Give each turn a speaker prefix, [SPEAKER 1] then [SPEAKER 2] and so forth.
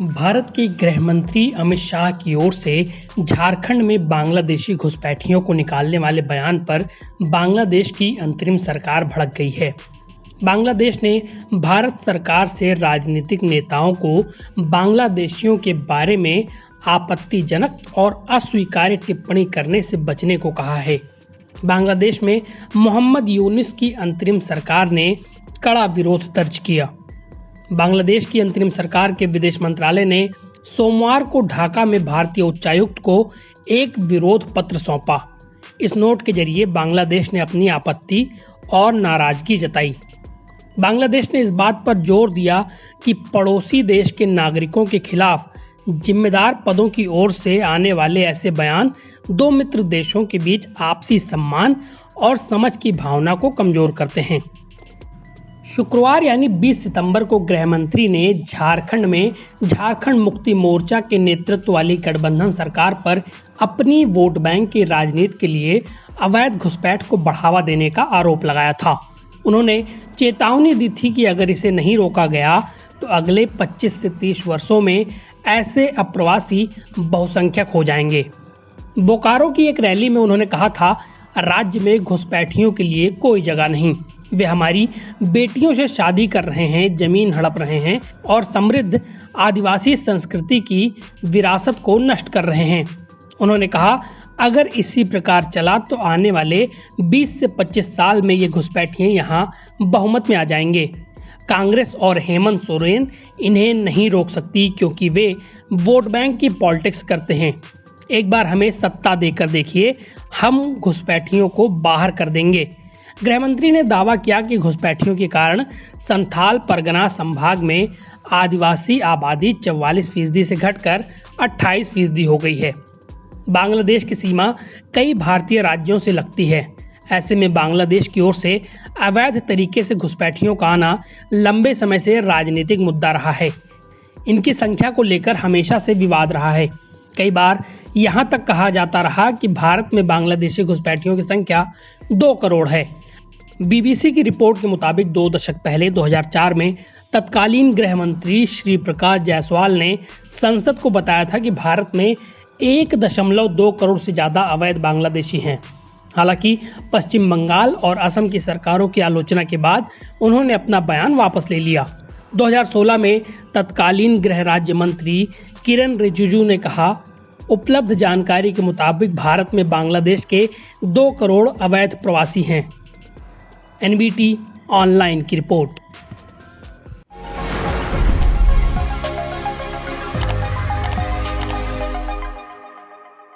[SPEAKER 1] भारत के गृह मंत्री अमित शाह की ओर से झारखंड में बांग्लादेशी घुसपैठियों को निकालने वाले बयान पर बांग्लादेश की अंतरिम सरकार भड़क गई है। बांग्लादेश ने भारत सरकार से राजनीतिक नेताओं को बांग्लादेशियों के बारे में आपत्तिजनक और अस्वीकार्य टिप्पणी करने से बचने को कहा है। बांग्लादेश में मोहम्मद यूनुस की अंतरिम सरकार ने कड़ा विरोध दर्ज किया। बांग्लादेश की अंतरिम सरकार के विदेश मंत्रालय ने सोमवार को ढाका में भारतीय उच्चायुक्त को एक विरोध पत्र सौंपा। इस नोट के जरिए बांग्लादेश ने अपनी आपत्ति और नाराजगी जताई। बांग्लादेश ने इस बात पर जोर दिया कि पड़ोसी देश के नागरिकों के खिलाफ जिम्मेदार पदों की ओर से आने वाले ऐसे बयान दो मित्र देशों के बीच आपसी सम्मान और समझ की भावना को कमजोर करते हैं। शुक्रवार यानी 20 सितंबर को गृह मंत्री ने झारखंड में झारखंड मुक्ति मोर्चा के नेतृत्व वाली गठबंधन सरकार पर अपनी वोट बैंक की राजनीति के लिए अवैध घुसपैठ को बढ़ावा देने का आरोप लगाया था। उन्होंने चेतावनी दी थी कि अगर इसे नहीं रोका गया तो अगले 25 से 30 वर्षों में ऐसे अप्रवासी बहुसंख्यक हो जाएंगे। बोकारो की एक रैली में उन्होंने कहा था, राज्य में घुसपैठियों के लिए कोई जगह नहीं। वे हमारी बेटियों से शादी कर रहे हैं, जमीन हड़प रहे हैं और समृद्ध आदिवासी संस्कृति की विरासत को नष्ट कर रहे हैं। उन्होंने कहा, अगर इसी प्रकार चला तो आने वाले 20 से 25 साल में ये घुसपैठिए यहाँ बहुमत में आ जाएंगे। कांग्रेस और हेमंत सोरेन इन्हें नहीं रोक सकती क्योंकि वे वोट बैंक की पॉलिटिक्स करते हैं। एक बार हमें सत्ता देकर देखिए, हम घुसपैठियों को बाहर कर देंगे। गृहमंत्री ने दावा किया कि घुसपैठियों के कारण संथाल परगना संभाग में आदिवासी आबादी 44% से घटकर 28% हो गई है। बांग्लादेश की सीमा कई भारतीय राज्यों से लगती है। ऐसे में बांग्लादेश की ओर से अवैध तरीके से घुसपैठियों का आना लंबे समय से राजनीतिक मुद्दा रहा है। इनकी संख्या को लेकर हमेशा से विवाद रहा है। कई बार यहाँ तक कहा जाता रहा कि भारत में बांग्लादेशी घुसपैठियों की संख्या 2 करोड़ है। बीबीसी की रिपोर्ट के मुताबिक 2 दशक पहले 2004 में तत्कालीन गृह मंत्री श्री प्रकाश जायसवाल ने संसद को बताया था कि भारत में 1.2 करोड़ से ज्यादा अवैध बांग्लादेशी हैं। हालांकि पश्चिम बंगाल और असम की सरकारों की आलोचना के बाद उन्होंने अपना बयान वापस ले लिया। 2016 में तत्कालीन गृह राज्य मंत्री किरण रिजिजू ने कहा, उपलब्ध जानकारी के मुताबिक भारत में बांग्लादेश के 2 करोड़ अवैध प्रवासी हैं। एनबीटी ऑनलाइन की रिपोर्ट।